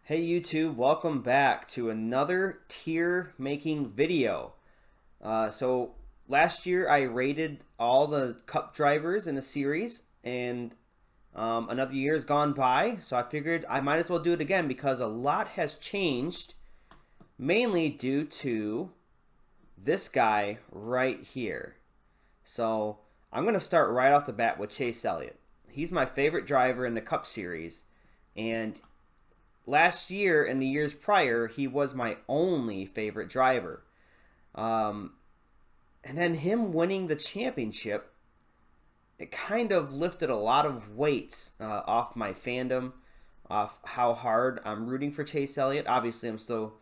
Hey YouTube, welcome back to another tier making video. So last year I rated all the Cup drivers in a series, and another year has gone by, so I figured I might as well do it again because a lot has changed, mainly due to this guy right here. So I'm going to start right off the bat with Chase Elliott. He's my favorite driver in the Cup series, and last year and the years prior, he was my only favorite driver. Um, and then him winning the championship, it kind of lifted a lot of weight off my fandom, off how hard I'm rooting for Chase Elliott. Obviously, I'm still,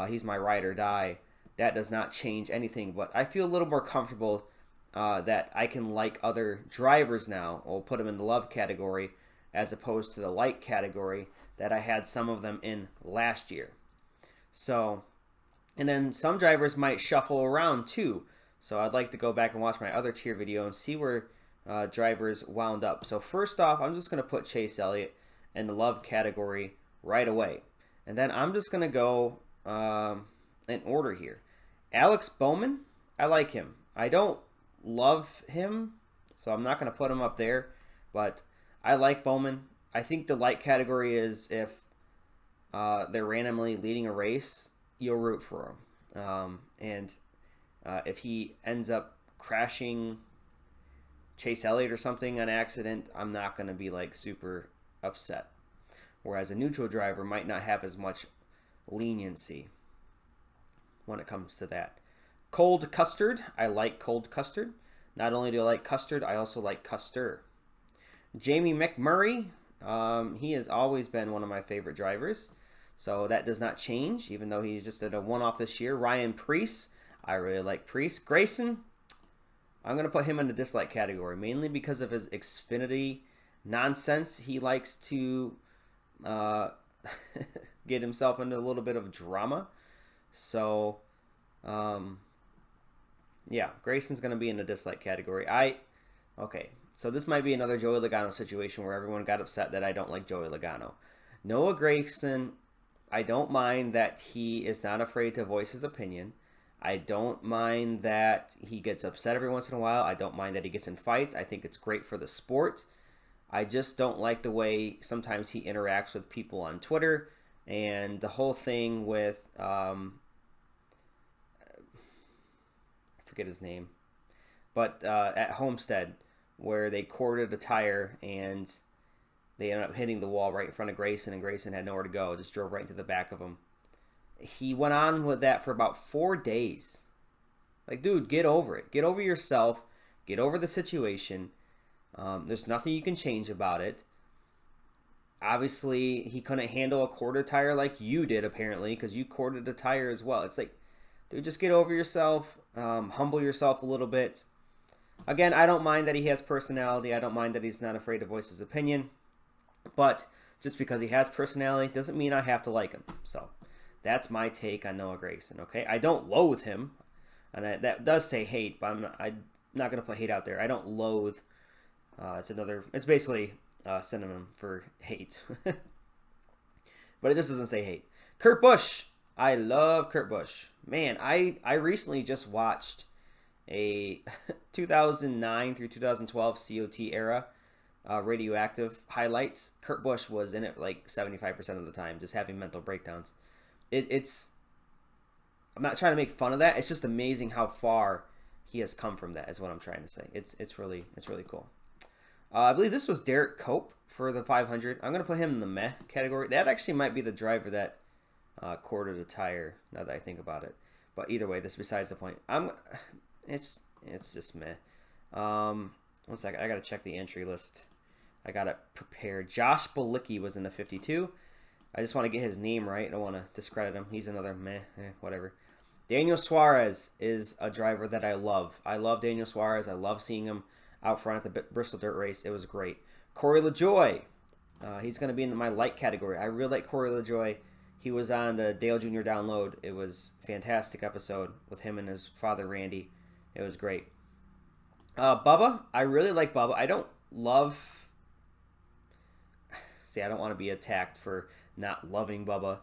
he's my ride or die. That does not change anything, but I feel a little more comfortable that I can like other drivers now. We'll put them in the love category as opposed to the like category that I had some of them in last year. So, and then some drivers might shuffle around too. So I'd like to go back and watch my other tier video and see where drivers wound up. So first off, I'm just going to put Chase Elliott in the love category right away. And then I'm just going to go in order here. Alex Bowman, I like him. I don't love him, so I'm not going to put him up there, but I like Bowman. I think the light category is if they're randomly leading a race, you'll root for him. And if he ends up crashing Chase Elliott or something on accident, I'm not going to be like super upset. Whereas a neutral driver might not have as much leniency when it comes to that. Cold custard. I like cold custard. Not only do I like custard, I also like Custer. Jamie McMurray. He has always been one of my favorite drivers, so that does not change, even though he's just at a one-off this year. Ryan Preece, I really like Preece. Gragson, I'm going to put him in the dislike category, mainly because of his Xfinity nonsense. He likes to get himself into a little bit of drama. So, yeah, Grayson's going to be in the dislike category. Okay, so this might be another Joey Logano situation where everyone got upset that I don't like Joey Logano. Noah Gragson, I don't mind that he is not afraid to voice his opinion. I don't mind that he gets upset every once in a while. I don't mind that he gets in fights. I think it's great for the sport. I just don't like the way sometimes he interacts with people on Twitter and the whole thing with, I forget his name, but at Homestead, where they corded a tire and they ended up hitting the wall right in front of Gragson, and Gragson had nowhere to go, just drove right into the back of him. He went on with that for about 4 days. Like, dude, get over it. Get over yourself. Get over the situation. There's nothing you can change about it. Obviously, he couldn't handle a quarter tire like you did, apparently, because you corded a tire as well. It's like, dude, just get over yourself. Humble yourself a little bit. Again, I don't mind that he has personality. I don't mind that he's not afraid to voice his opinion. But just because he has personality doesn't mean I have to like him. So that's my take on Noah Gragson, okay? I don't loathe him. And that does say hate, but I'm not going to put hate out there. I don't loathe. It's basically a synonym for hate. But it just doesn't say hate. Kurt Busch. I love Kurt Busch. Man, I recently just watched a 2009 through 2012 COT era radioactive highlights. Kurt Busch was in it like 75% of the time, just having mental breakdowns. It's I'm not trying to make fun of that. It's just amazing how far he has come from that, is what I'm trying to say. It's really cool. I believe this was Derek Cope for the 500. I'm gonna put him in the meh category. That actually might be the driver that corded a tire. Now that I think about it, but either way, this is besides the point. It's just meh. One second, I gotta check the entry list. I got it prepared. Josh Bilicki was in the 52. I just want to get his name right. I don't want to discredit him. He's another meh, whatever. Daniel Suarez is a driver that I love. I love Daniel Suarez. I love seeing him out front at the Bristol Dirt Race. It was great. Corey LaJoie. He's going to be in my light category. I really like Corey LaJoie. He was on the Dale Jr. Download. It was a fantastic episode with him and his father, Randy. It was great. Bubba. I really like Bubba. I don't love... See, I don't want to be attacked for not loving Bubba.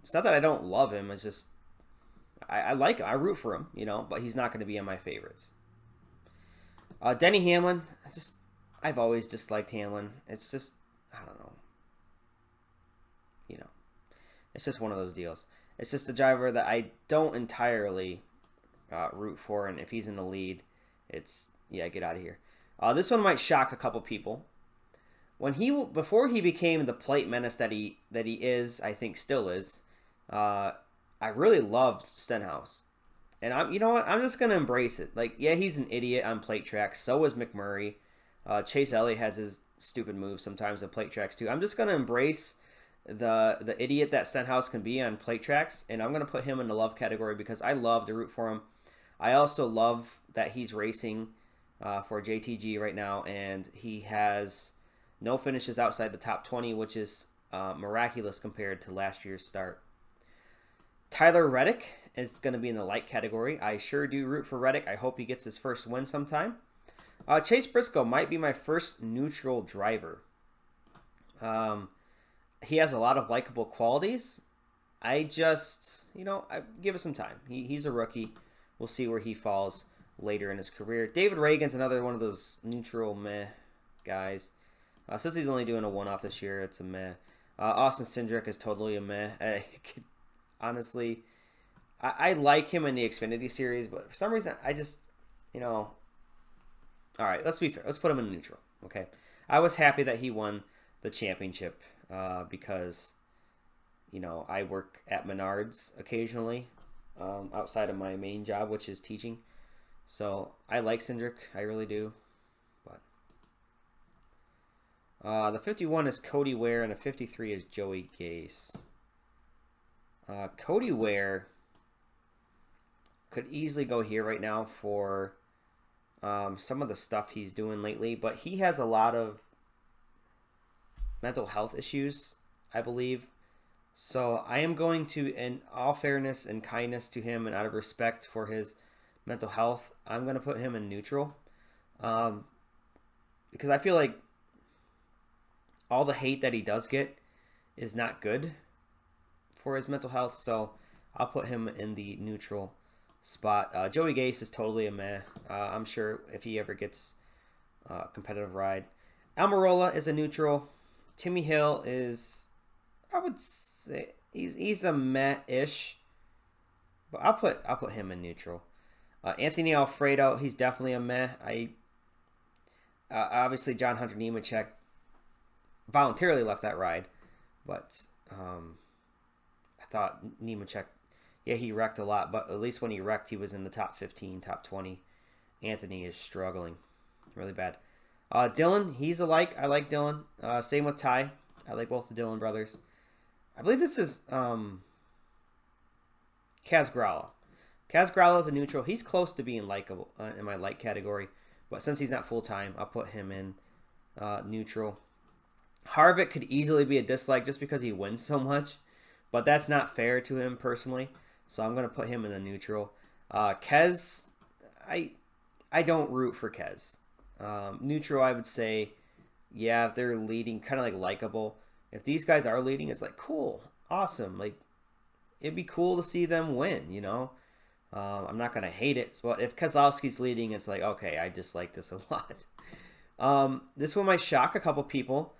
It's not that I don't love him. It's just I like him. I root for him, you know, but he's not going to be in my favorites. Denny Hamlin, I've always disliked Hamlin. It's just, I don't know. You know, it's just one of those deals. It's just a driver that I don't entirely root for, and if he's in the lead, it's, yeah, get out of here. This one might shock a couple people. Before he became the plate menace that he is, I think still is, I really loved Stenhouse. And you know what? I'm just gonna embrace it. Like, yeah, he's an idiot on plate tracks. So is McMurray. Chase Elliott has his stupid moves sometimes on plate tracks too. I'm just gonna embrace the idiot that Stenhouse can be on plate tracks, and I'm gonna put him in the love category because I love to root for him. I also love that he's racing for JTG right now, and he has no finishes outside the top 20, which is miraculous compared to last year's start. Tyler Reddick is going to be in the light category. I sure do root for Reddick. I hope he gets his first win sometime. Chase Briscoe might be my first neutral driver. He has a lot of likable qualities. I just, you know, I give it some time. He's a rookie. We'll see where he falls later in his career. David Reagan's another one of those neutral meh guys. Since he's only doing a one-off this year, it's a meh. Austin Cindric is totally a meh. Honestly, I like him in the Xfinity Series, but for some reason, I just, you know... All right, let's be fair. Let's put him in neutral, okay? I was happy that he won the championship because, you know, I work at Menards occasionally outside of my main job, which is teaching. So I like Cindric. I really do. But the 51 is Cody Ware, and the 53 is Joey Gase. Cody Ware could easily go here right now for some of the stuff he's doing lately, but he has a lot of mental health issues, I believe. So I am going to, in all fairness and kindness to him and out of respect for his mental health, I'm going to put him in neutral. Because I feel like all the hate that he does get is not good for his mental health, so I'll put him in the neutral spot. Joey Gase is totally a meh. I'm sure if he ever gets a competitive ride. Almirola is a neutral. Timmy Hill is, I would say, he's a meh-ish, but I'll put him in neutral. Anthony Alfredo, he's definitely a meh. Obviously John Hunter Nemechek voluntarily left that ride, but I thought Nemechek, yeah, he wrecked a lot, but at least when he wrecked, he was in the top 15, top 20. Anthony is struggling really bad. Dylan, he's a like. I like Dylan. Same with Ty. I like both the Dylan brothers. I believe this is Kaz Gralla. Kaz Gralla is a neutral. He's close to being likable in my like category, but since he's not full-time, I'll put him in neutral. Harvick could easily be a dislike just because he wins so much, but that's not fair to him personally, so I'm going to put him in a neutral. Kez, I don't root for Kez. Neutral, I would say, yeah, if they're leading, kind of like likable. If these guys are leading, it's like, cool, awesome. Like, it'd be cool to see them win, you know? I'm not going to hate it, but if Keselowski's leading, it's like, okay, I dislike this a lot. This one might shock a couple people.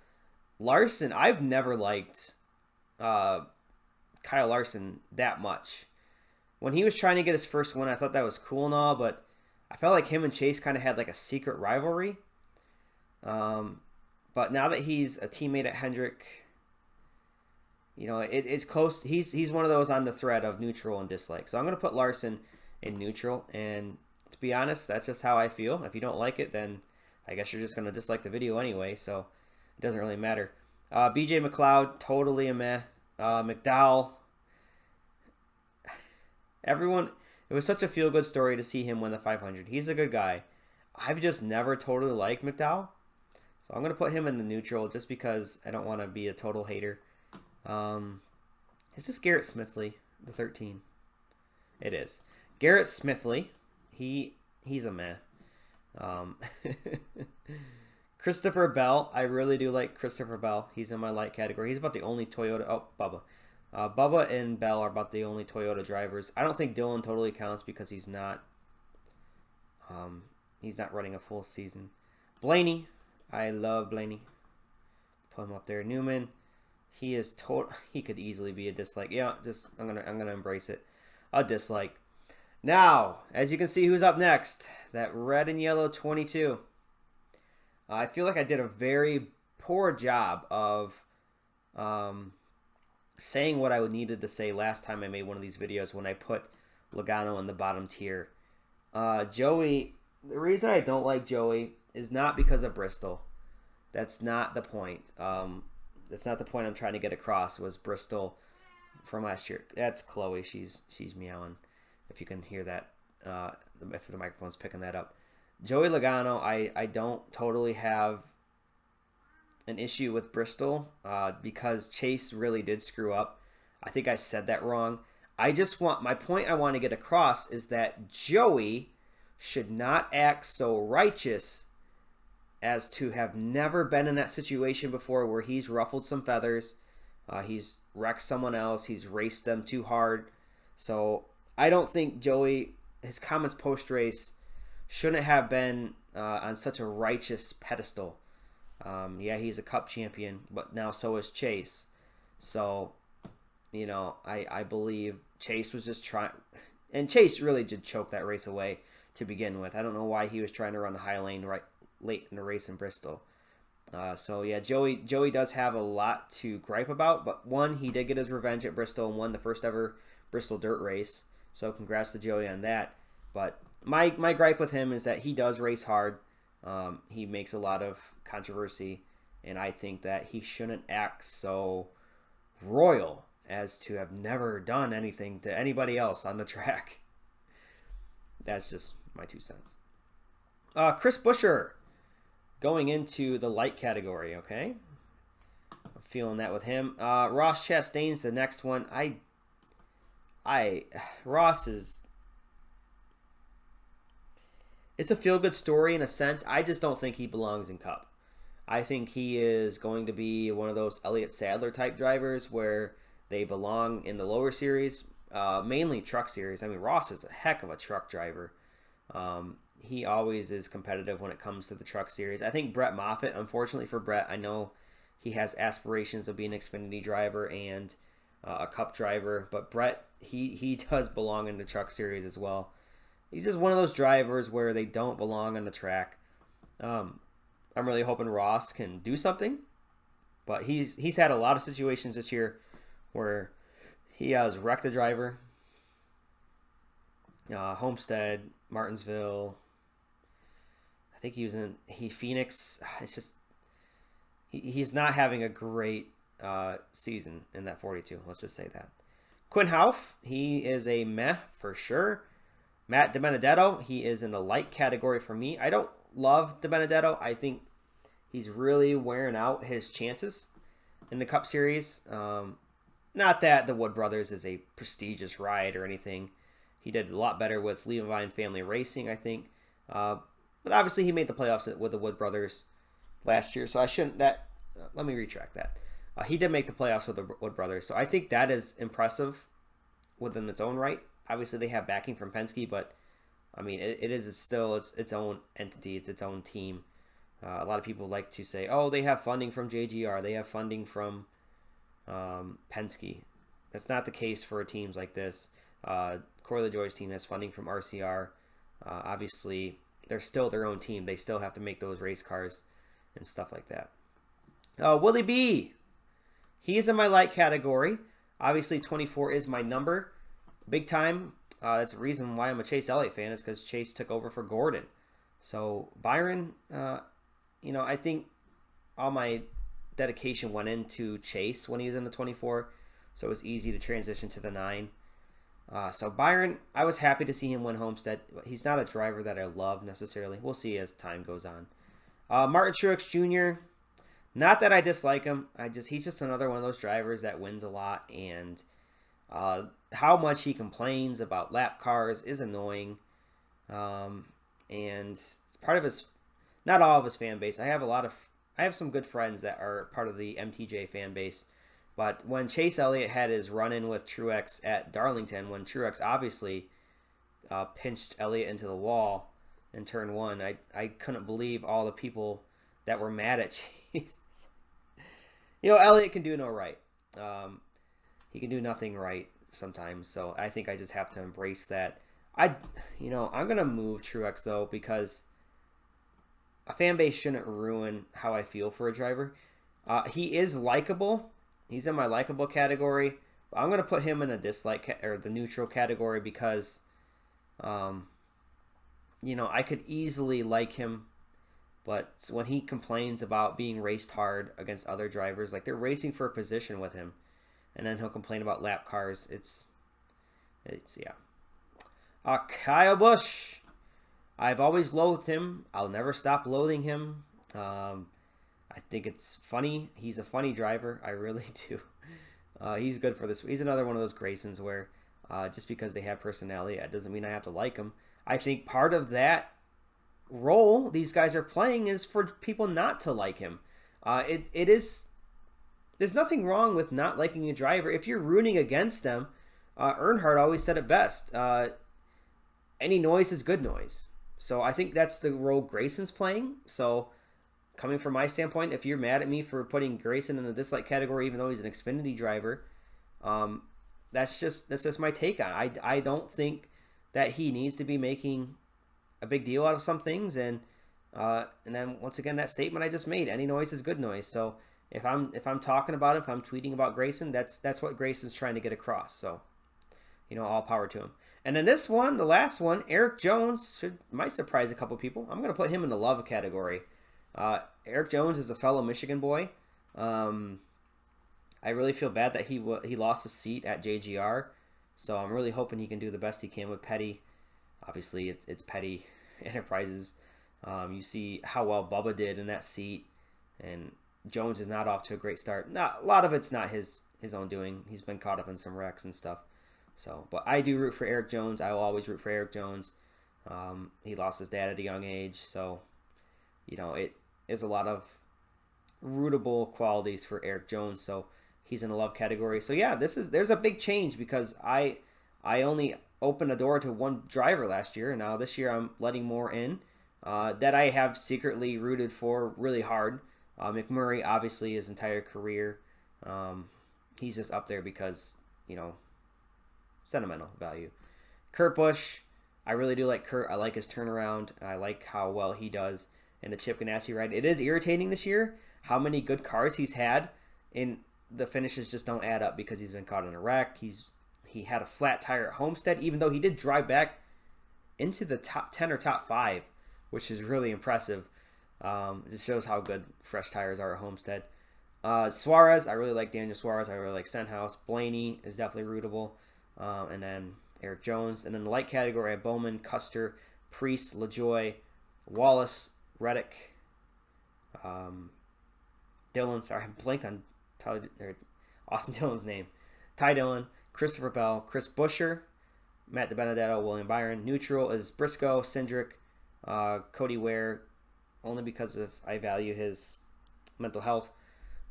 Larson, I've never liked Kyle Larson that much. When he was trying to get his first win, I thought that was cool and all, but I felt like him and Chase kind of had like a secret rivalry. But now that he's a teammate at Hendrick, you know, it's close. He's one of those on the thread of neutral and dislike. So I'm going to put Larson in neutral. And to be honest, that's just how I feel. If you don't like it, then I guess you're just going to dislike the video anyway. So it doesn't really matter. BJ McLeod, totally a meh. McDowell. Everyone, it was such a feel-good story to see him win the 500. He's a good guy. I've just never totally liked McDowell. So I'm going to put him in the neutral just because I don't want to be a total hater. Is this Garrett Smithley, the 13? It is. Garrett Smithley, he's a meh. Christopher Bell. I really do like Christopher Bell. He's in my light category. He's about the only Toyota. Oh, Bubba. Bubba and Bell are about the only Toyota drivers. I don't think Dylan totally counts because he's not running a full season. Blaney. I love Blaney. Put him up there. Newman. He is he could easily be a dislike. Yeah, just I'm gonna embrace it. A dislike. Now, as you can see, who's up next? That red and yellow 22. I feel like I did a very poor job of saying what I needed to say last time I made one of these videos when I put Logano in the bottom tier. Joey, the reason I don't like Joey is not because of Bristol. That's not the point. That's not the point I'm trying to get across, was Bristol from last year. That's Chloe. She's meowing, if you can hear that, if the microphone's picking that up. Joey Logano, I don't totally have an issue with Bristol because Chase really did screw up. I think I said that wrong. My point I want to get across is that Joey should not act so righteous as to have never been in that situation before where he's ruffled some feathers. He's wrecked someone else. He's raced them too hard. So I don't think Joey, his comments post-race, shouldn't have been on such a righteous pedestal. Yeah, he's a cup champion, but now so is Chase. So, you know, I believe Chase was just trying, and Chase really did choke that race away to begin with. I don't know why he was trying to run the high lane right late in the race in Bristol. So yeah, Joey does have a lot to gripe about, but one, he did get his revenge at Bristol and won the first ever Bristol dirt race. So congrats to Joey on that. But my gripe with him is that he does race hard. He makes a lot of controversy, and I think that he shouldn't act so royal as to have never done anything to anybody else on the track. That's just my 2 cents. Chris Buescher going into the light category, okay? I'm feeling that with him. Ross Chastain's the next one. Ross is... It's a feel-good story in a sense. I just don't think he belongs in Cup. I think he is going to be one of those Elliott Sadler type drivers where they belong in the lower series, mainly truck series. I mean, Ross is a heck of a truck driver. He always is competitive when it comes to the truck series. I think Brett Moffitt, unfortunately for Brett, I know he has aspirations of being an Xfinity driver and a Cup driver, but Brett, he does belong in the truck series as well. He's just one of those drivers where they don't belong on the track. I'm really hoping Ross can do something, but he's had a lot of situations this year where he has wrecked a driver. Homestead, Martinsville. I think he was in Phoenix. It's just he's not having a great season in that 42. Let's just say that. Quinn Houff, he is a meh for sure. Matt DeBenedetto, he is in the light category for me. I don't love DeBenedetto. I think he's really wearing out his chances in the Cup Series. Not that the Wood Brothers is a prestigious ride or anything. He did a lot better with Levine Family Racing, I think. But obviously he made the playoffs with the Wood Brothers last year, so I shouldn't... let me retract that. He did make the playoffs with the Wood Brothers, so I think that is impressive within its own right. Obviously, they have backing from Penske, but I mean, it is still its own entity. It's its own team. A lot of people like to say, "Oh, they have funding from JGR. They have funding from Penske." That's not the case for teams like this. Corey LaJoie's team has funding from RCR. Obviously, they're still their own team. They still have to make those race cars and stuff like that. Willie B. He's in my light category. Obviously, 24 is my number. Big time. That's the reason why I'm a Chase Elliott fan, is because Chase took over for Gordon. So Byron, I think all my dedication went into Chase when he was in the 24, so it was easy to transition to the 9. So Byron, I was happy to see him win Homestead. He's not a driver that I love necessarily. We'll see as time goes on. Martin Truex Jr., not that I dislike him. He's just another one of those drivers that wins a lot, and how much he complains about lap cars is annoying. And it's part of his not all of his fan base. I have some good friends that are part of the MTJ fan base. But when Chase Elliott had his run-in with Truex at Darlington, when Truex obviously pinched Elliott into the wall in turn 1, I couldn't believe all the people that were mad at Chase. Elliott can do no right. He can do nothing right sometimes. So I think I just have to embrace that. I'm gonna move Truex though, because a fan base shouldn't ruin how I feel for a driver. He is likable. He's in my likable category. I'm gonna put him in a dislike or the neutral category because, I could easily like him, but when he complains about being raced hard against other drivers, like they're racing for a position with him, and then he'll complain about lap cars. It's yeah. Kyle Busch. I've always loathed him. I'll never stop loathing him. I think it's funny. He's a funny driver. I really do. He's good for this. He's another one of those Graysons where just because they have personality, that doesn't mean I have to like them. I think part of that role these guys are playing is for people not to like him. It is. There's nothing wrong with not liking a driver if you're rooting against them. Earnhardt always said it best. Any noise is good noise. So I think that's the role Grayson's playing. So coming from my standpoint, if you're mad at me for putting Gragson in the dislike category, even though he's an Xfinity driver, that's just my take on it. I don't think that he needs to be making a big deal out of some things, and then once again that statement I just made: any noise is good noise. So if I'm talking about it, if I'm tweeting about Gragson, that's what Grayson's trying to get across. So all power to him. And then this one, the last one, Eric Jones might surprise a couple people. I'm gonna put him in the love category. Eric Jones is a fellow Michigan boy. I really feel bad that he lost his seat at JGR, so I'm really hoping he can do the best he can with Petty. Obviously, it's Petty Enterprises. You see how well Bubba did in that seat, and Jones is not off to a great start. A lot of it's not his own doing. He's been caught up in some wrecks and stuff. So, but I do root for Eric Jones. I will always root for Eric Jones. He lost his dad at a young age, so it is a lot of rootable qualities for Eric Jones. So he's in the love category. So yeah, there's a big change because I only opened a door to one driver last year, and now this year I'm letting more in that I have secretly rooted for really hard. McMurray, obviously, his entire career, he's just up there because sentimental value. Kurt Busch, I really do like Kurt. I like his turnaround. I like how well he does in the Chip Ganassi ride. It is irritating this year how many good cars he's had, and the finishes just don't add up because he's been caught in a wreck. He had a flat tire at Homestead, even though he did drive back into the top 10 or top 5, which is really impressive. It just shows how good fresh tires are at Homestead. Suarez, I really like Daniel Suarez. I really like Stenhouse. Blaney is definitely rootable. And then Eric Jones. And then the light category, I have Bowman, Custer, Priest, LaJoy, Wallace, Reddick, Dillon. Sorry, I blanked on Austin Dillon's name. Ty Dillon, Christopher Bell, Chris Buescher, Matt DeBenedetto, William Byron. Neutral is Briscoe, Cindric, Cody Ware, only because I value his mental health.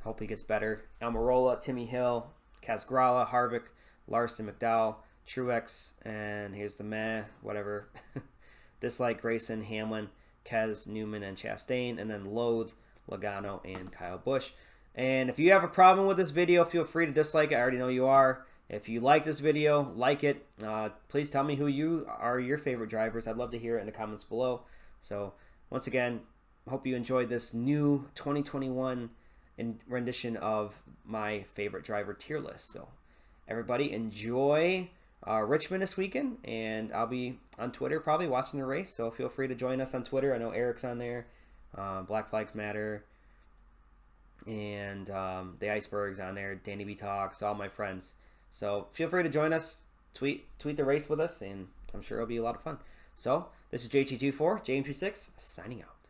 Hope he gets better. Almirola, Timmy Hill, Casgrala, Harvick, Larson, McDowell, Truex, and here's the whatever. Dislike Grayson, Hamlin, Kez, Newman, and Chastain, and then loathe Logano and Kyle Busch. And if you have a problem with this video, feel free to dislike it. I already know you are. If you like this video, like it. Please tell me who your favorite drivers. I'd love to hear it in the comments below. So once again, hope you enjoyed this new 2021 rendition of my favorite driver tier list. So everybody enjoy Richmond this weekend, and I'll be on Twitter probably watching the race, so feel free to join us on Twitter. I know Eric's on there, Black Flags Matter, and the Iceberg's on there, Danny B Talks, all my friends. So feel free to join us, tweet the race with us, and I'm sure it'll be a lot of fun. So this is JT24, JM26, signing out.